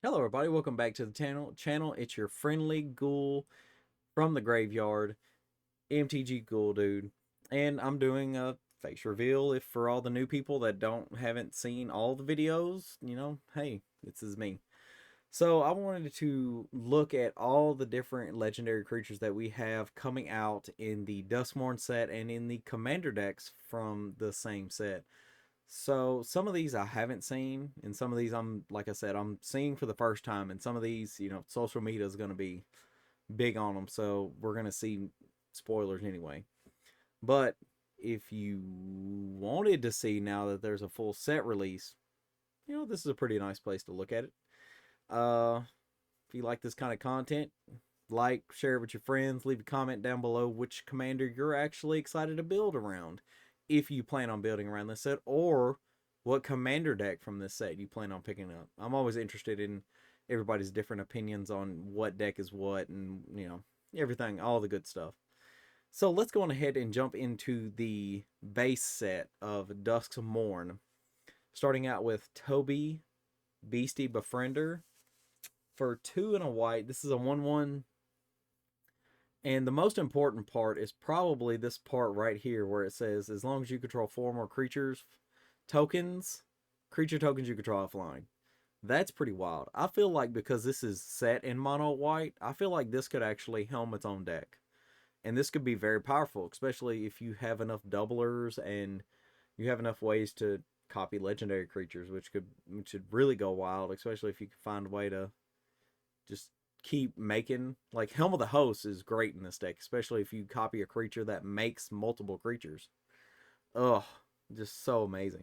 Hello everybody, welcome back to the channel. It's your friendly ghoul from the graveyard, MTG Ghoul Dude. And I'm doing a face reveal if for all the new people that haven't seen all the videos, hey, this is me. So I wanted to look at all the different legendary creatures that we have coming out in the Duskmourn set and in the commander decks from the same set. So some of these I haven't seen, and some of these like I said, I'm seeing for the first time, and some of these, social media is going to be big on them, so we're going to see spoilers anyway. But if you wanted to see now that there's a full set release, this is a pretty nice place to look at it. If you like this kind of content, like, share it with your friends, leave a comment down below which commander you're actually excited to build around, if you plan on building around this set, or what commander deck from this set you plan on picking up. I'm always interested in everybody's different opinions on what deck is what, and everything, all the good stuff. So let's go on ahead and jump into the base set of Duskmourn, starting out with Toby, Beastie Befriender. For 2 and a white, this is a 1/1. And the most important part is probably this part right here where it says, as long as you control 4 more creature tokens you control are flying. That's pretty wild. I feel like because this is set in mono white, I feel like this could actually helm its own deck. And this could be very powerful, especially if you have enough doublers and you have enough ways to copy legendary creatures, which should really go wild, especially if you can find a way to just keep making, like, Helm of the Host is great in this deck, especially if you copy a creature that makes multiple creatures. Ugh, just so amazing.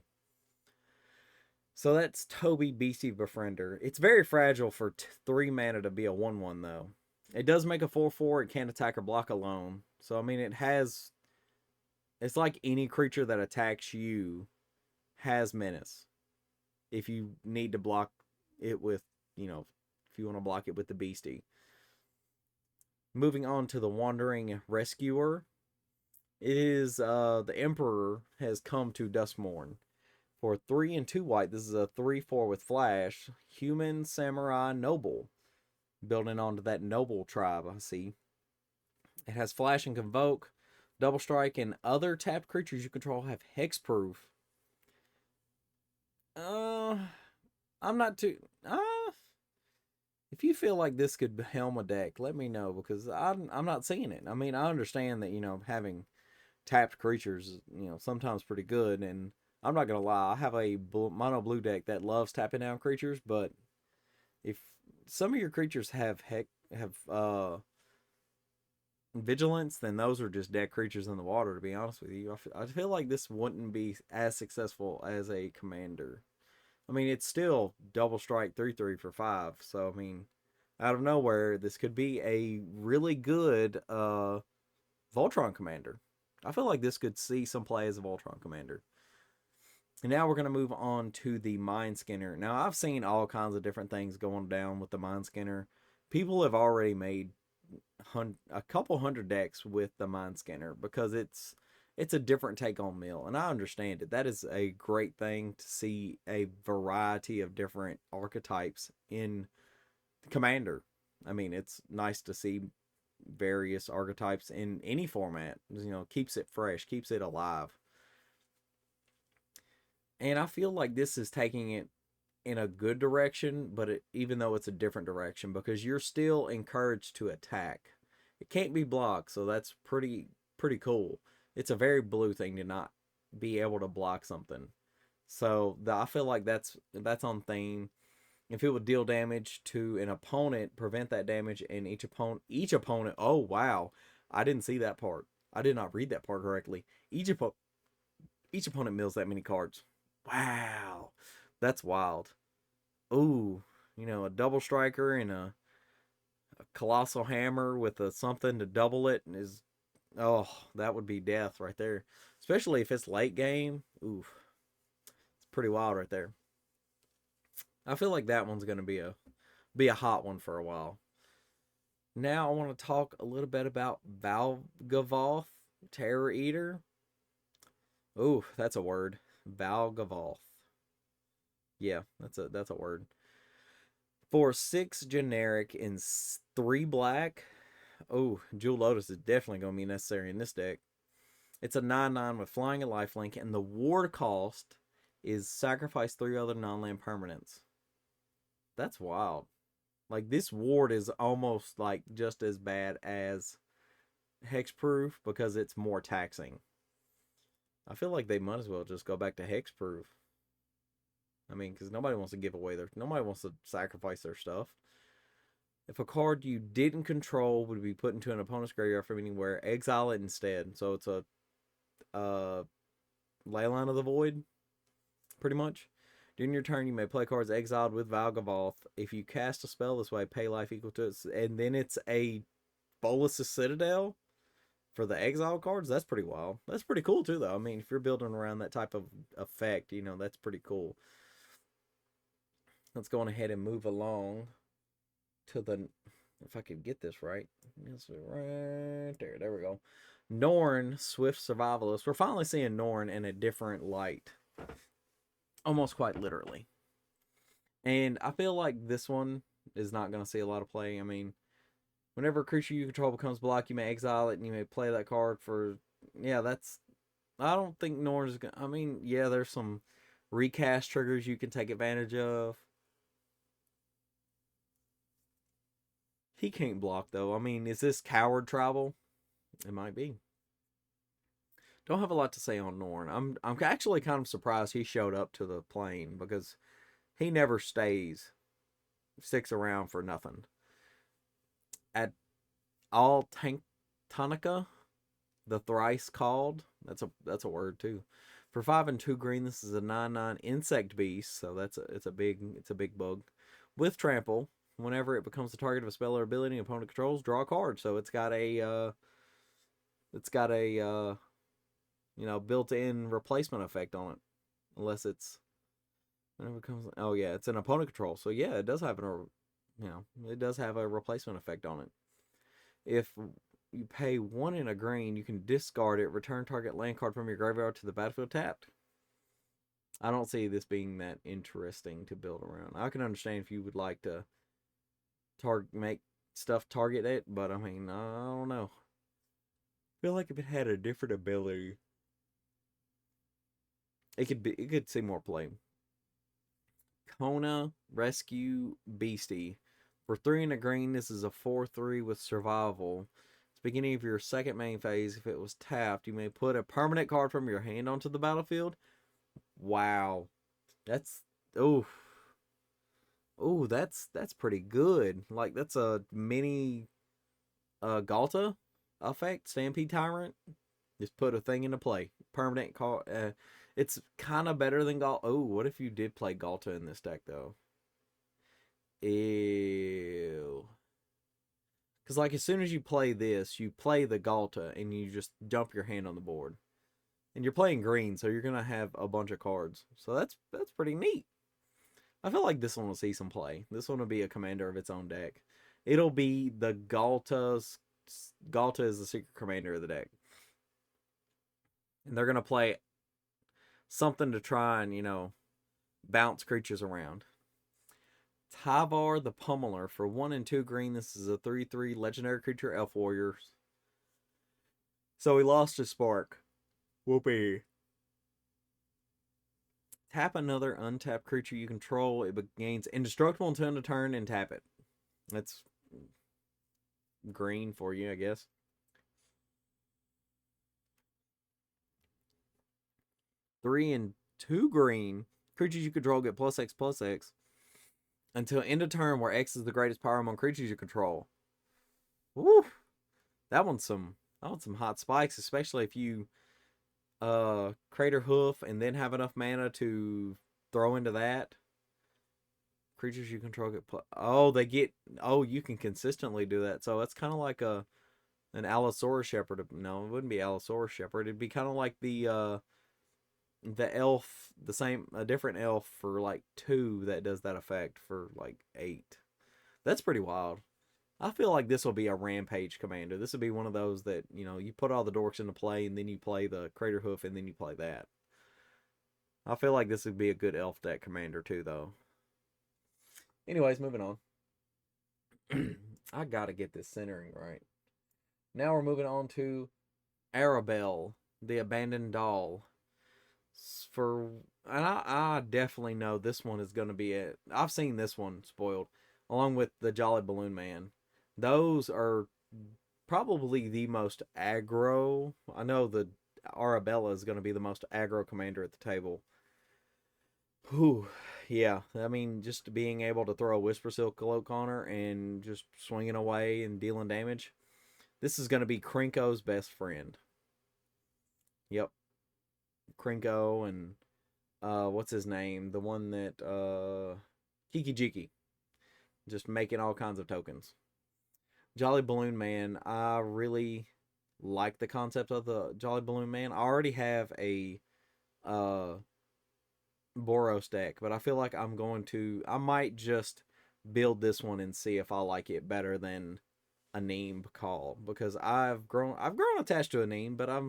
So that's Toby, Beastie Befriender. It's very fragile for 3 mana to be a 1/1 though. It does make a 4/4. It can't attack or block alone. So I mean, it's like any creature that attacks you has menace. If you need to block it with, if you want to block it with the Beastie. Moving on to the Wandering Rescuer. It is the Emperor has come to Duskmourn. For 3 and 2 white, this is a 3/4 with flash. Human, Samurai, Noble. Building onto that Noble tribe, I see. It has flash and convoke, double strike, and other tapped creatures you control have hexproof. Uh, I'm not too. If you feel like this could helm a deck, let me know, because I'm not seeing it. I mean, I understand that having tapped creatures is, sometimes pretty good, and I'm not gonna lie, I have a mono blue deck that loves tapping down creatures, but if some of your creatures have vigilance, then those are just dead creatures in the water, to be honest with you. I feel like this wouldn't be as successful as a commander. I mean, it's still double strike 3/3 for 5, so I mean, out of nowhere, this could be a really good Voltron commander. I feel like this could see some play as a Voltron commander. And now we're going to move on to the Mind Skinner. Now, I've seen all kinds of different things going down with the Mind Skinner. People have already made a couple hundred decks with the Mind Skinner because it's a different take on Mill, and I understand it. That is a great thing to see, a variety of different archetypes in Commander. I mean, it's nice to see various archetypes in any format. Keeps it fresh, keeps it alive. And I feel like this is taking it in a good direction, but even though it's a different direction, because you're still encouraged to attack. It can't be blocked, so that's pretty cool. It's a very blue thing to not be able to block something. So I feel like that's on theme. If it would deal damage to an opponent, prevent that damage, and each opponent. Oh wow, I didn't see that part. I did not read that part correctly. Each opponent mills that many cards. Wow, that's wild. Ooh, a double striker and a colossal hammer with a something to double it and is, oh, that would be death right there. Especially if it's late game. Ooh, it's pretty wild right there. I feel like that one's gonna be a hot one for a while. Now I want to talk a little bit about Valgavoth, Terror Eater. Ooh, that's a word. Valgavoth. Yeah, that's a word. For 6 generic and 3 black. Oh, Jewel Lotus is definitely going to be necessary in this deck. It's a 9/9 with flying and lifelink, and the ward cost is sacrifice 3 other non-land permanents. That's wild. Like, this ward is almost like just as bad as hexproof because it's more taxing. I feel like they might as well just go back to hexproof. I mean, because nobody wants to give away nobody wants to sacrifice their stuff. If a card you didn't control would be put into an opponent's graveyard from anywhere, exile it instead. So it's a Leyline of the Void, pretty much. During your turn, you may play cards exiled with Valgavoth. If you cast a spell this way, pay life equal to it. And then it's a Bolas' Citadel for the exile cards. That's pretty wild. That's pretty cool, too, though. I mean, if you're building around that type of effect, you know, that's pretty cool. Let's go on ahead and move along to the, if I could get this right. It's right there. There we go. Norn, Swift Survivalist. We're finally seeing Norn in a different light. Almost quite literally. And I feel like this one is not going to see a lot of play. I mean, whenever a creature you control becomes blocked, you may exile it and you may play that card for... Yeah, that's... I don't think Norn is going to... I mean, yeah, there's some recast triggers you can take advantage of. He can't block, though. I mean, is this Coward Tribal? It might be. Don't have a lot to say on Norn. I'm actually kind of surprised he showed up to the plane because he never sticks around for nothing. At all Tonica, the thrice called. That's a word too. For 5 and 2 green, this is a 9/9 insect beast, so it's a big bug. With trample, whenever it becomes the target of a spell or ability an opponent controls, draw a card. So it's got a built-in replacement effect on it. Unless it's whenever it comes, oh yeah, it's an opponent control. So yeah, it does have a replacement effect on it. If you pay 1 in a green, you can discard it, return target land card from your graveyard to the battlefield tapped. I don't see this being that interesting to build around. I can understand if you would like to make stuff target it, but I mean, I don't know. I feel like if it had a different ability, it could see more play. Kona Rescue Beastie. For 3 and a green, this is a 4/3 with survival. It's the beginning of your second main phase. If it was tapped, you may put a permanent card from your hand onto the battlefield. Wow. That's that's pretty good. Like, that's a mini Galta effect, Stampede Tyrant. Just put a thing into play. Permanent card. It's kind of better than Galta. Oh, what if you did play Galta in this deck, though? Ew. Because, like, as soon as you play this, you play the Galta, and you just dump your hand on the board. And you're playing green, so you're going to have a bunch of cards. So that's pretty neat. I feel like this one will see some play. This one will be a commander of its own deck. It'll be the Galta's... Galta is the secret commander of the deck. And they're going to play something to try and, bounce creatures around. Tyvar the Pummeler. For 1 and 2 green, this is a 3/3 legendary creature, Elf Warriors. So he lost his spark. Whoopee. Tap another untapped creature you control. It gains indestructible until end of turn and tap it. That's green for you, I guess. 3 and 2 green. Creatures you control get +X/+X until end of turn, where X is the greatest power among creatures you control. Woo! That one's some hot spikes, especially if you Crater Hoof and then have enough mana to throw into that. Creatures you control get you can consistently do that. So it's kind of like an Allosaurus Shepherd. No, it wouldn't be Allosaurus Shepherd. It'd be kind of like the elf, a different elf for like 2 that does that effect for like 8. That's pretty wild. I feel like this will be a rampage commander. This will be one of those that, you put all the dorks into play and then you play the Crater Hoof and then you play that. I feel like this would be a good elf deck commander too, though. Anyways, moving on. I gotta get this centering right. Now we're moving on to Arabelle, the abandoned doll. For and I definitely know this one is going to be it. I've seen this one spoiled, along with the Jolly Balloon Man. Those are probably the most aggro. I know the Arabella is going to be the most aggro commander at the table. Whew, yeah. I mean, just being able to throw a Whisper Silk Cloak on her and just swinging away and dealing damage. This is going to be Krinko's best friend. Yep, Krinko and what's his name? The one that Kiki Jiki, just making all kinds of tokens. Jolly Balloon Man, I really like the concept of the Jolly Balloon Man. I already have a uh Boros deck, but I feel like I might just build this one and see if I like it better than a Neem call, because I've grown attached to a Neem, but I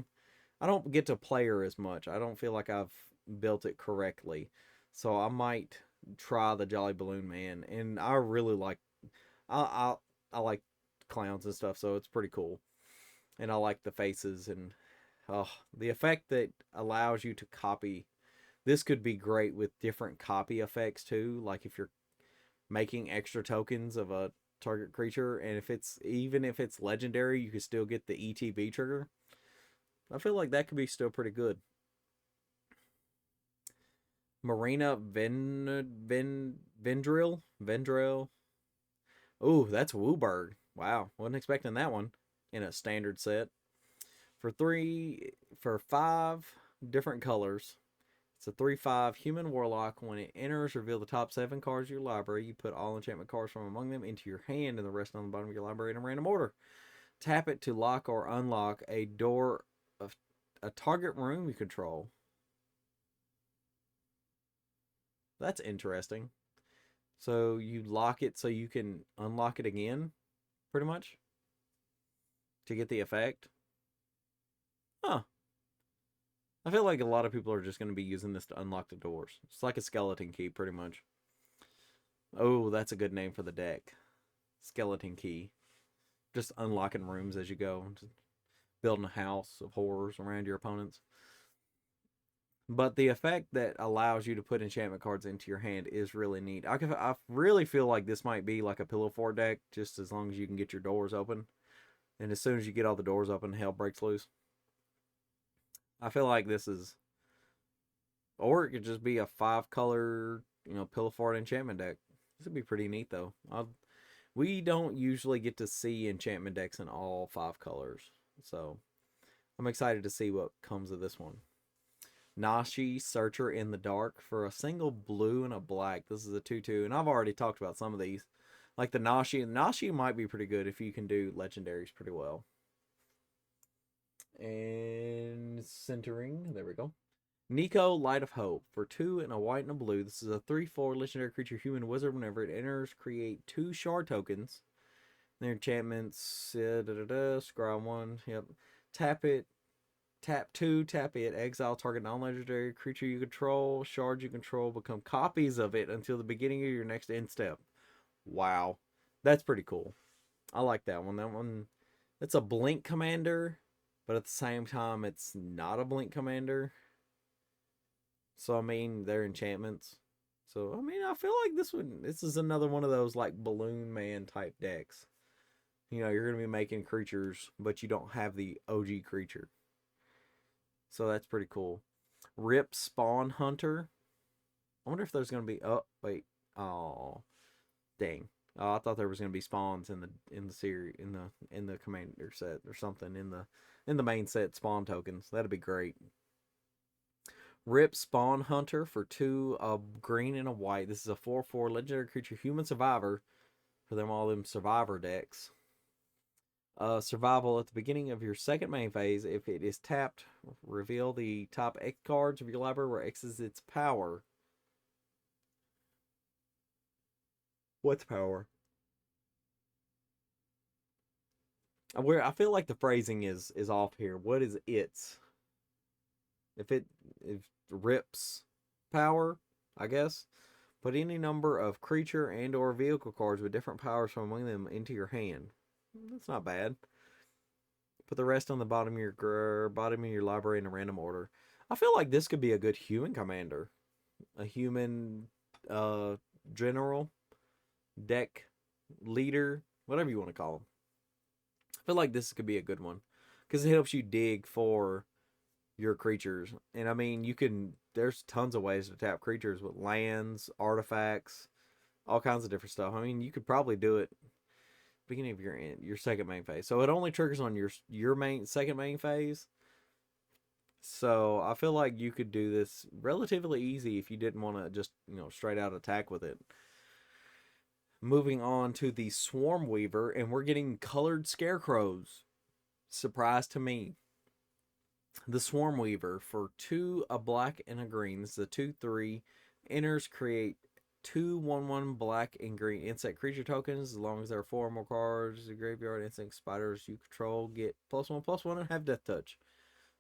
don't get to play her as much. I don't feel like I've built it correctly. So I might try the Jolly Balloon Man, and I really like I I like clowns and stuff, so it's pretty cool. And I like the faces and oh, the effect that allows you to copy. This could be great with different copy effects too, like if you're making extra tokens of a target creature, and if it's legendary, you can still get the ETB trigger. I feel like that could be still pretty good. Marina Vendrill. Ooh, that's Wooburg. Wow, wasn't expecting that one in a standard set. For 5 different colors. It's a 3/5 human warlock. When it enters, reveal the top 7 cards of your library. You put all enchantment cards from among them into your hand, and the rest on the bottom of your library in a random order. Tap it to lock or unlock a door of a target room you control. That's interesting. So you lock it so you can unlock it again, pretty much, to get the effect. Huh. I feel like a lot of people are just going to be using this to unlock the doors. It's like a skeleton key, pretty much. Oh, that's a good name for the deck. Skeleton key. Just unlocking rooms as you go. Just building a house of horrors around your opponents. But the effect that allows you to put enchantment cards into your hand is really neat. I really feel like this might be like a pillow fort deck, just as long as you can get your doors open. And as soon as you get all the doors open, hell breaks loose. I feel like this is, or it could just be a 5 color, pillow fort enchantment deck. This would be pretty neat though. We don't usually get to see enchantment decks in all 5 colors, so I'm excited to see what comes of this one. Nashi, Searcher in the Dark, for a single blue and a black. This is a 2/2, and I've already talked about some of these. Like the Nashi. Nashi might be pretty good if you can do legendaries pretty well. And centering, there we go. Nico, Light of Hope, for 2 and a white and a blue. This is a 3/4 legendary creature, human wizard. Whenever it enters, create 2 shard tokens. Their enchantments, scry 1. Yep. Tap it. Tap 2, tap it. Exile target non-legendary creature you control. Shards you control become copies of it until the beginning of your next end step. Wow. That's pretty cool. I like that one. That one, it's a blink commander, but at the same time, it's not a blink commander. So, I mean, they're enchantments. So, I mean, I feel like this is another one of those like Balloon Man type decks. You're going to be making creatures, but you don't have the OG creature. So that's pretty cool. Rip Spawn Hunter. I wonder if there's going to be. Oh wait. Oh, dang. Oh, I thought there was going to be spawns in the series in the commander set or something in the main set spawn tokens. That'd be great. Rip Spawn Hunter for 2, a green and a white. This is a 4/4 legendary creature, human survivor, for all them survivor decks. Survival at the beginning of your second main phase. If it is tapped, reveal the top X cards of your library where X is its power. What's power? I feel like the phrasing is off here. What is its? If rips power, I guess. Put any number of creature and or vehicle cards with different powers from among them into your hand. That's not bad. Put the rest on the bottom of your library in a random order. I feel like this could be a good human commander, a human uh general, deck leader, whatever you want to call him. I feel like this could be a good one because it helps you dig for your creatures. And I mean, you can. There's tons of ways to tap creatures with lands, artifacts, all kinds of different stuff. I mean, you could probably do it beginning of your second main phase. So it only triggers on your main second main phase. So I feel like you could do this relatively easy if you didn't want to just straight out attack with it. Moving on to the Swarm Weaver, and we're getting colored scarecrows. Surprise to me. The Swarm Weaver for 2, a black and a green. This is a 2/3. Enters, create 2/1/1 black and green insect creature tokens. As long as there are 4 or more cards, the graveyard insect spiders you control get +1/+1 and have death touch.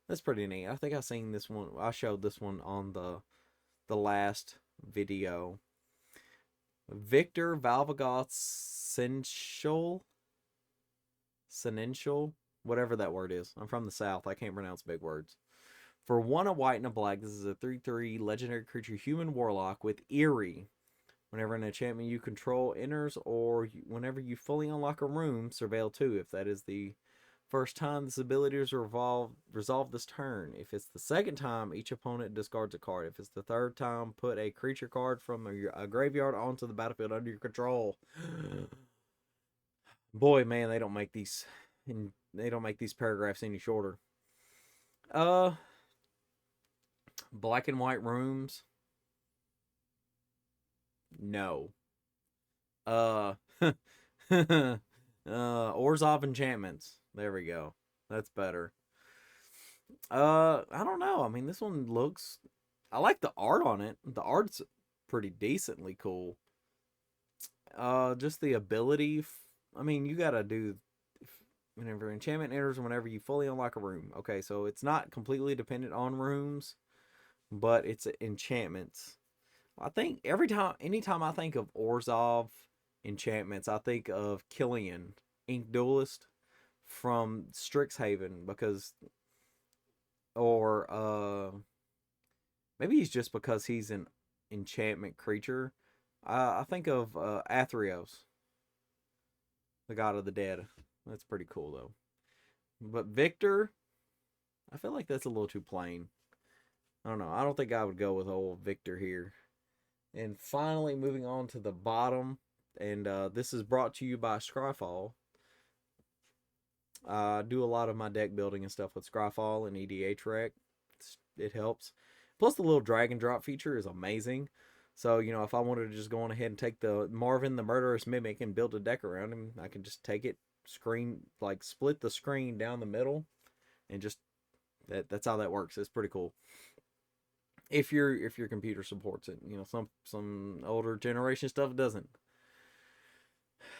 That's pretty neat. I think I seen this one. I showed this one on the last video. Victor Valvagoth Senential, whatever that word is. I'm from the South. I can't pronounce big words. For 1, a white and a black, this is a 3/3 legendary creature human warlock with Eerie. Whenever an enchantment you control enters, or whenever you fully unlock a room, surveil 2. If that is the first time, this ability is resolve this turn. If it's the second time, each opponent discards a card. If it's the third time, put a creature card from a graveyard onto the battlefield under your control. Boy, man, they don't make these paragraphs any shorter. Black and white rooms. No. Orzhov enchantments. There we go. That's better. I don't know. I mean, this one looks. I like the art on it. The art's pretty decently cool. Just the ability. I mean, you gotta do whenever enchantment enters, whenever you fully unlock a room. Okay, so it's not completely dependent on rooms, but it's enchantments. I think anytime I think of Orzhov enchantments, I think of Killian, Ink Duelist from Strixhaven, maybe he's just because he's an enchantment creature. I think of Athreos, the god of the dead. That's pretty cool though. But Victor, I feel like that's a little too plain. I don't know. I don't think I would go with old Victor here. And finally, moving on to the bottom, and this is brought to you by Scryfall. I do a lot of my deck building and stuff with Scryfall and EDH Rec. It helps. Plus, the little drag and drop feature is amazing. So, if I wanted to just go on ahead and take the Marvin the Murderous Mimic and build a deck around him, I can just take it, split the screen down the middle, and just that's how that works. It's pretty cool. If your computer supports it, some older generation stuff doesn't.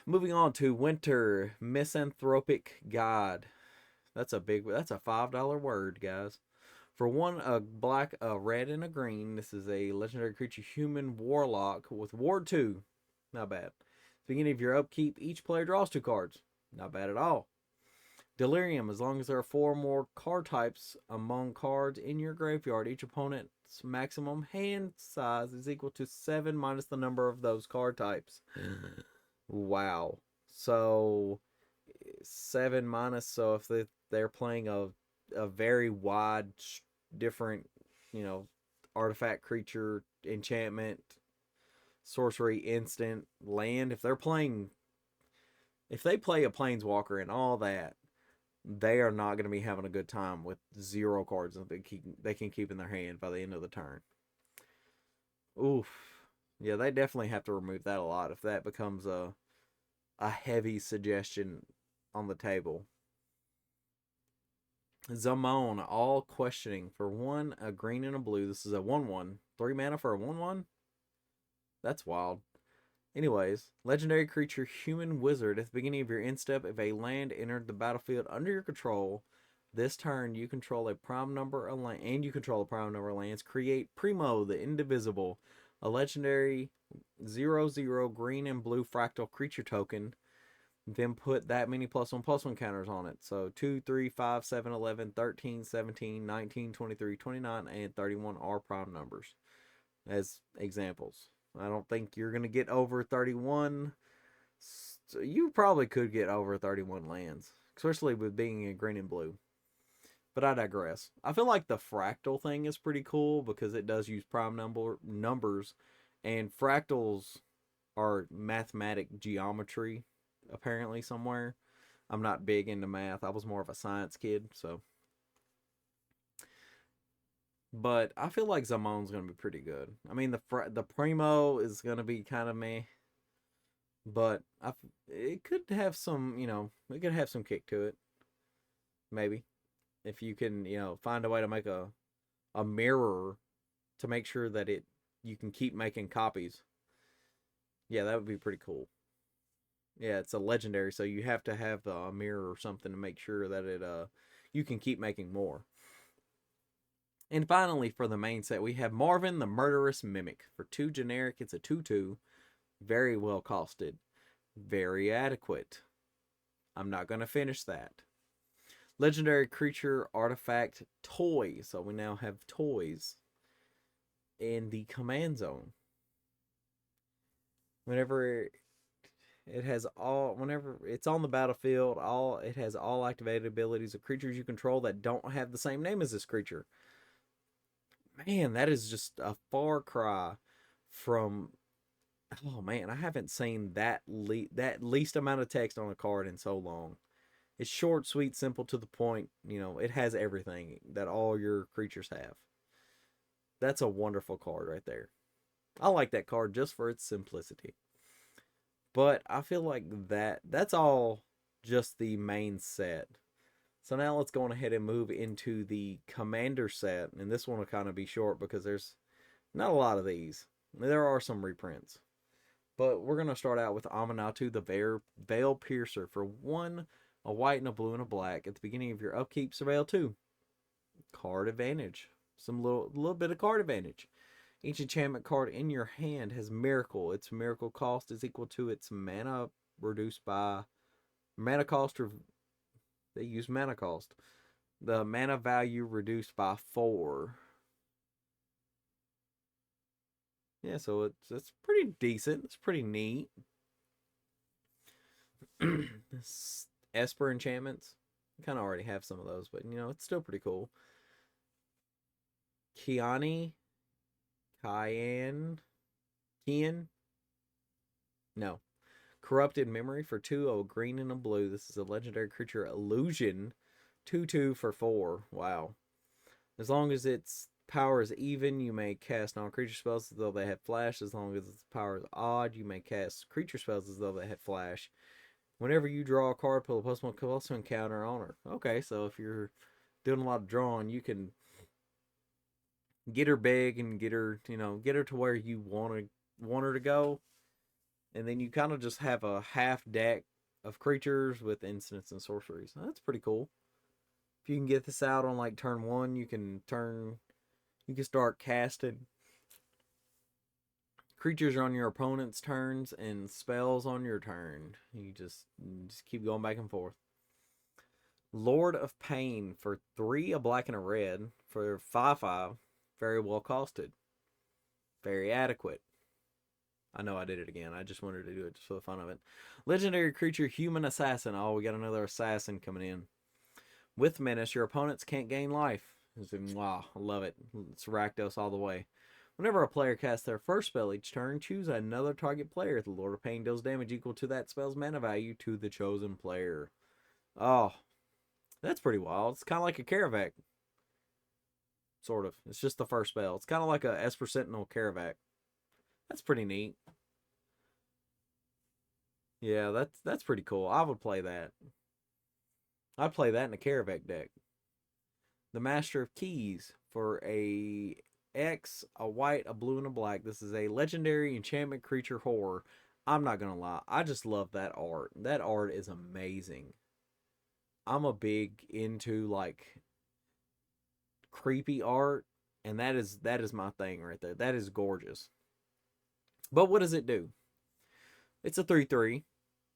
Moving on to Winter Misanthropic God. That's a $5 word, guys. For 1, a black, a red, and a green. This is a legendary creature human warlock with Ward 2. Not bad. At the beginning of your upkeep, each player draws 2 cards. Not bad at all. Delirium. As long as there are 4 more card types among cards in your graveyard, each opponent's maximum hand size is equal to 7 minus the number of those card types. Wow. So 7 minus. So if they're playing a very wide, different, artifact, creature, enchantment, sorcery, instant, land. If they play a planeswalker and all that, they are not going to be having a good time with 0 cards that they can keep in their hand by the end of the turn. Oof. Yeah, they definitely have to remove that a lot if that becomes a heavy suggestion on the table. Zamon, all questioning. For 1, a green and a blue. This is a 1/1. 3 mana for a 1/1? That's wild. Anyways, legendary creature human wizard. At the beginning of your end step, if a land entered the battlefield under your control, this turn you control a prime number of land, and you control a prime number of lands. Create Primo, the Indivisible. A legendary 0/0 green and blue fractal creature token, then put that many +1/+1 counters on it. So 2, 3, 5, 7, 11, 13, 17, 19, 23, 29, and 31 are prime numbers as examples. I don't think you're going to get over 31. So you probably could get over 31 lands, especially with being in green and blue. But I digress. I feel like the fractal thing is pretty cool because it does use prime numbers, and fractals are mathematic geometry, apparently, somewhere. I'm not big into math. I was more of a science kid, so. But I feel like Zamon's going to be pretty good. I mean, the Primo is going to be kind of meh, but it could have some, it could have some kick to it. Maybe. If you can, find a way to make a mirror to make sure that you can keep making copies. Yeah, that would be pretty cool. Yeah, it's a legendary, so you have to have a mirror or something to make sure that you can keep making more. And finally, for the main set, we have Marvin the Murderous Mimic. For 2 generic, it's a 2/2. Very well costed. Very adequate. I'm not going to finish that. Legendary creature artifact toy. So we now have toys in the command zone. Whenever it's on the battlefield, it has all activated abilities of creatures you control that don't have the same name as this creature. Man, that is just a far cry from. Oh man, I haven't seen that least amount of text on a card in so long. It's short, sweet, simple, to the point. It has everything that all your creatures have. That's a wonderful card right there. I like that card just for its simplicity. But I feel like that's all just the main set. So now let's go on ahead and move into the Commander set. And this one will kind of be short because there's not a lot of these. There are some reprints. But we're going to start out with Aminatou, the Veil Piercer. For 1, a white and a blue and a black. At the beginning of your upkeep, surveil 2. Card advantage. Some little bit of card advantage. Each enchantment card in your hand has Miracle. Its Miracle cost is equal to its mana reduced by mana cost. They use mana cost. The mana value reduced by 4. Yeah, so it's pretty decent. It's pretty neat. Esper enchantments. Kind of already have some of those, but it's still pretty cool. Kian? No. Corrupted Memory for 2, a green and a blue. This is a legendary creature illusion. 2/2 for 4. Wow. As long as its power is even, you may cast non-creature spells as though they have flash. As long as its power is odd, you may cast creature spells as though they have flash. Whenever you draw a card, put a +1/+1 counter on her. Okay, so if you're doing a lot of drawing, you can get her big and get her to where you want her to go. And then you kind of just have a half deck of creatures with instants and sorceries. That's pretty cool. If you can get this out on like turn 1, you can start casting creatures on your opponent's turns and spells on your turn. You just keep going back and forth. Lord of Pain for 3, a black and a red. For 5/5, very well costed. Very adequate. I know I did it again. I just wanted to do it just for the fun of it. Legendary creature, Human Assassin. Oh, we got another assassin coming in. With Menace, your opponents can't gain life. Wow, I love it. It's Rakdos all the way. Whenever a player casts their first spell each turn, choose another target player. The Lord of Pain deals damage equal to that spell's mana value to the chosen player. Oh, that's pretty wild. It's kind of like a Karavac. Sort of. It's just the first spell. It's kind of like a Esper Sentinel Karavac. That's pretty neat. Yeah, that's pretty cool. I would play that. I'd play that in a Karavac deck. The Master of Keys for a X, a white, a blue, and a black. This is a legendary enchantment creature horror. I'm not gonna lie, I just love that art. That art is amazing. I'm a big into like creepy art, and that is my thing right there. That is gorgeous. But what does it do? It's a 3/3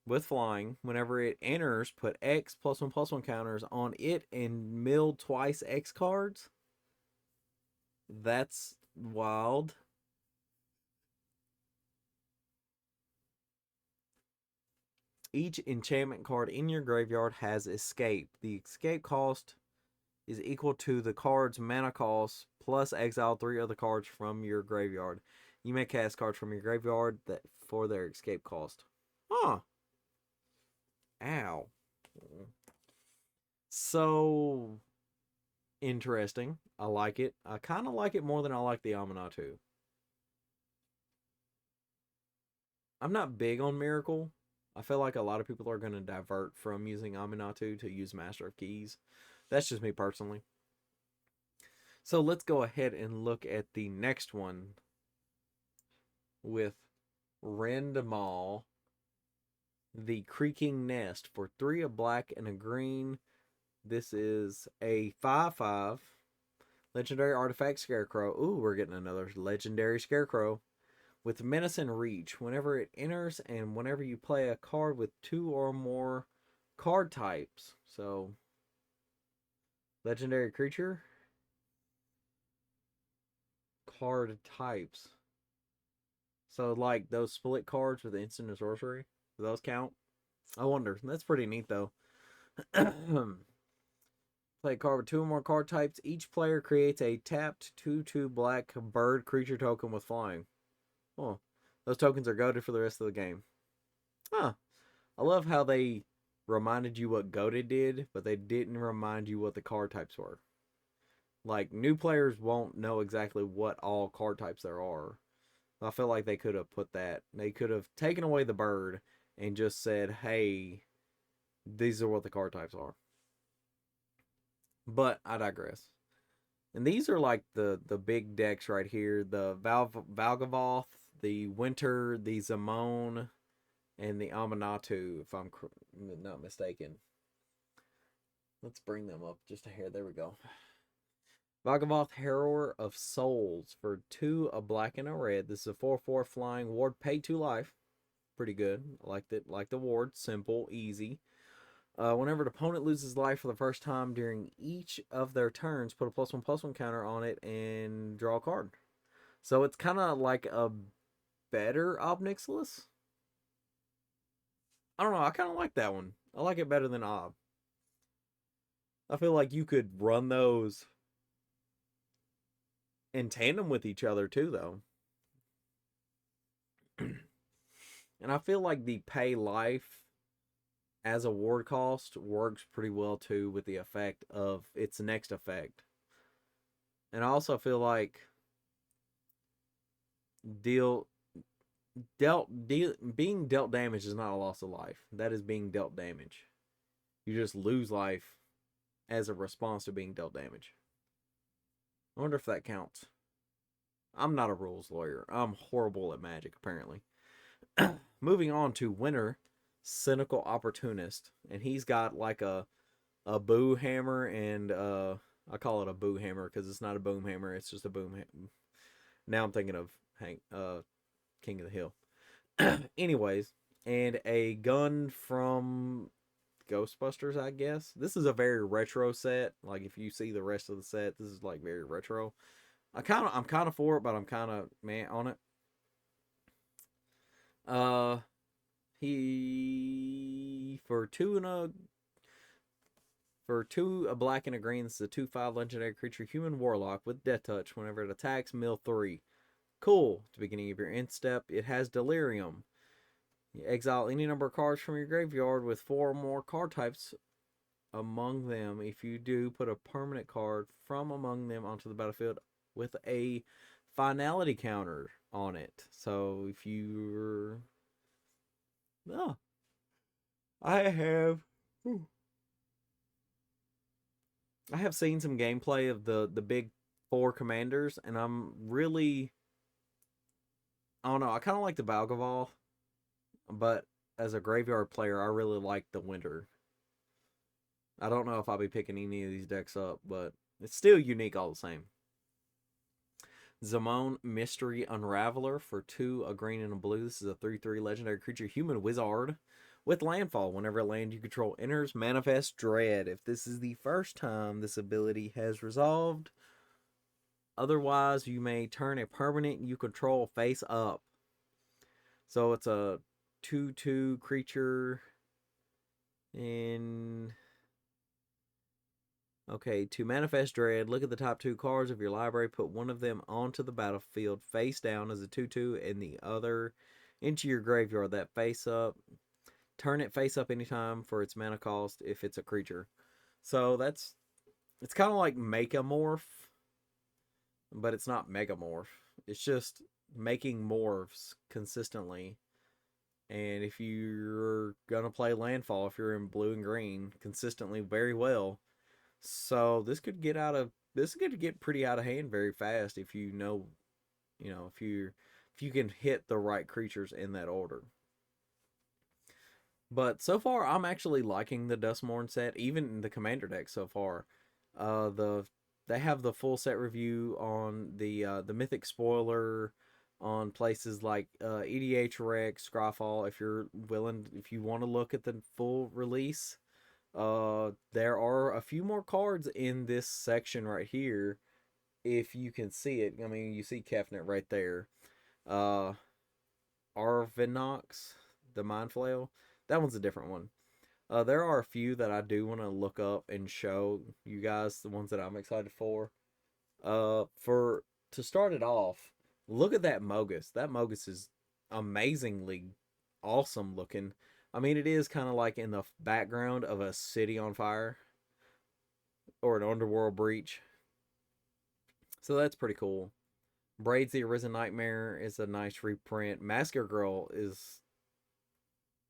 with flying. Whenever it enters, put X +1/+1 counters on it and mill twice X cards. That's wild. Each enchantment card in your graveyard has escape. The escape cost is equal to the card's mana cost plus exile 3 other cards from your graveyard. You may cast cards from your graveyard that for their escape cost. Huh. Ow. So interesting. I like it. I kind of like it more than I like the Aminatu. I'm not big on Miracle. I feel like a lot of people are going to divert from using Aminatu to use Master of Keys. That's just me personally. So let's go ahead and look at the next one with Randamal, the Creaking Nest for 3 a black and a green. This is a 5/5 legendary artifact Scarecrow. Ooh, we're getting another legendary Scarecrow with Menace and Reach. Whenever it enters and whenever you play a card with 2 or more card types. So, legendary creature, card types. So, like those split cards with instant and sorcery, do those count? I wonder. That's pretty neat, though. Play a card with 2 or more card types. Each player creates a tapped 2/2 black bird creature token with flying. Oh, those tokens are goaded for the rest of the game. Huh. I love how they reminded you what goaded did, but they didn't remind you what the card types were. Like, new players won't know exactly what all card types there are. I feel like they could have put that. They could have taken away the bird and just said, hey, these are what the card types are. But I digress. And these are like the big decks right here. The Valgavoth, the Winter, the Zamon, and the Aminatu, if I'm not mistaken. Let's bring them up just a hair. There we go. Valgavoth, Harrower of Souls for 2 a black and a red. This is a 4/4 flying ward. Pay 2 life. Pretty good. I liked it. Like the ward. Simple, easy. Whenever an opponent loses life for the first time during each of their turns, put a +1/+1 counter on it and draw a card. So it's kind of like a better Ob Nixilis. I don't know. I kind of like that one. I like it better than Ob. I feel like you could run those in tandem with each other too, though. And I feel like the pay life as a ward cost works pretty well too with the effect of its next effect. And I also feel like deal being dealt damage is not a loss of life. That is being dealt damage. You just lose life as a response to being dealt damage. I wonder if that counts. I'm not a rules lawyer. I'm horrible at Magic, apparently. Moving on to Winter, Cynical Opportunist. And he's got like a boo hammer and I call it a boo hammer because it's not a boom hammer, it's just a boom hammer. Now I'm thinking of King of the Hill. Anyways, and a gun from Ghostbusters, I guess. This is a very retro set. Like if you see the rest of the set, this is like very retro. I'm kind of for it, but I'm kind of man on it. Uh, he for 2 a black and a green. This is a 2/5 legendary creature, human warlock with death touch. Whenever it attacks, mill 3. Cool. At the beginning of your end step, it has delirium. You exile any number of cards from your graveyard with 4 or more card types among them. If you do, put a permanent card from among them onto the battlefield with a finality counter on it. So if you're... Oh, I have... I have seen some gameplay of the big 4 commanders, and I'm really... I don't know, I kind of like the Valgavoth, but as a graveyard player, I really like the Winter. I don't know if I'll be picking any of these decks up, but it's still unique all the same. Zamon Mystery Unraveler for 2, a green and a blue. This is a 3/3 legendary creature, human wizard with landfall. Whenever a land you control enters, manifest dread. If this is the first time this ability has resolved, otherwise you may turn a permanent you control face up. So it's a 2/2 creature in. Okay, to manifest dread, look at the top 2 cards of your library, put one of them onto the battlefield face down as a 2/2 and the other into your graveyard. That face up. Turn it face up anytime for its mana cost if it's a creature. So it's kind of like Megamorph, but it's not Megamorph. It's just making morphs consistently. And if you're gonna play landfall, if you're in blue and green consistently very well, so this could get pretty out of hand very fast if you know, if you can hit the right creatures in that order. But so far, I'm actually liking the Duskmourn set, even in the Commander deck so far. They have the full set review on the Mythic spoiler on places like EDH Rec, Scryfall. If you're willing, if you want to look at the full release, there are a few more cards in this section right here. If you can see it, I mean, you see Kefnet right there. Uh, Arvinox, the Mind Flail. That one's a different one. There are a few that I do want to look up and show you guys, the ones that I'm excited for. For to start it off, look at that Mogus. That Mogus is amazingly awesome looking. I mean, it is kind of like in the background of a city on fire or an underworld breach. So that's pretty cool. Braids the Arisen Nightmare is a nice reprint. Masker Girl is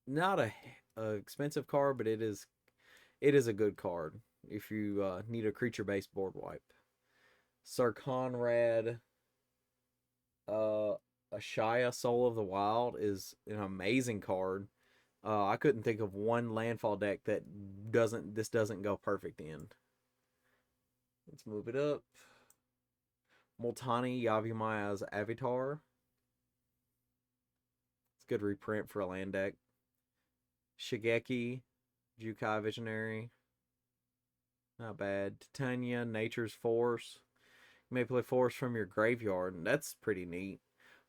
not a expensive card, but it is a good card if you need a creature based board wipe. Sir Conrad, uh, Ashaya Soul of the Wild is an amazing card. I couldn't think of one landfall deck that doesn't go perfect in. Let's move it up. Multani Yavimaya's Avatar. It's a good reprint for a land deck. Shigeki, Jukai Visionary. Not bad. Titania, Nature's Force. You may play Force from your graveyard, and that's pretty neat.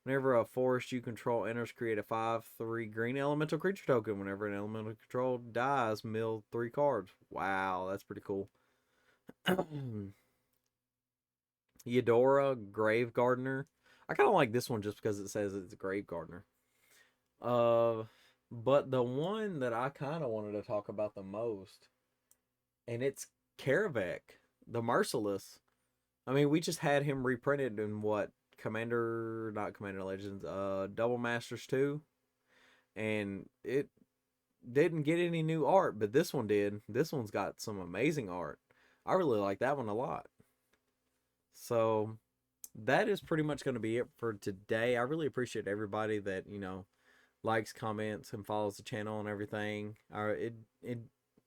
Whenever a forest you control enters, create a 5/3 green elemental creature token. Whenever an elemental control dies, mill 3 cards. Wow, that's pretty cool. Eudora, Grave Gardener. I kind of like this one just because it says it's a Grave Gardener. But the one that I kind of wanted to talk about the most, and it's Karavek, the Merciless. I mean, we just had him reprinted in what not Commander Legends, Double Masters 2, and it didn't get any new art, but this one did. This one's got some amazing art. I really like that one a lot. So that is pretty much going to be it for today. I really appreciate everybody that, likes, comments, and follows the channel and everything. It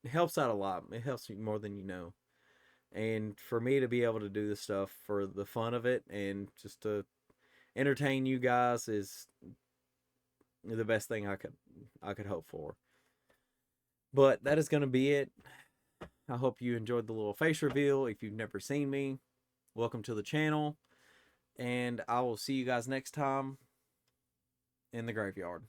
helps out a lot. It helps me more than you know. And for me to be able to do this stuff for the fun of it and just to entertain you guys is the best thing I could hope for. But that is going to be it. I hope you enjoyed the little face reveal. If you've never seen me, welcome to the channel. And I will see you guys next time in the graveyard.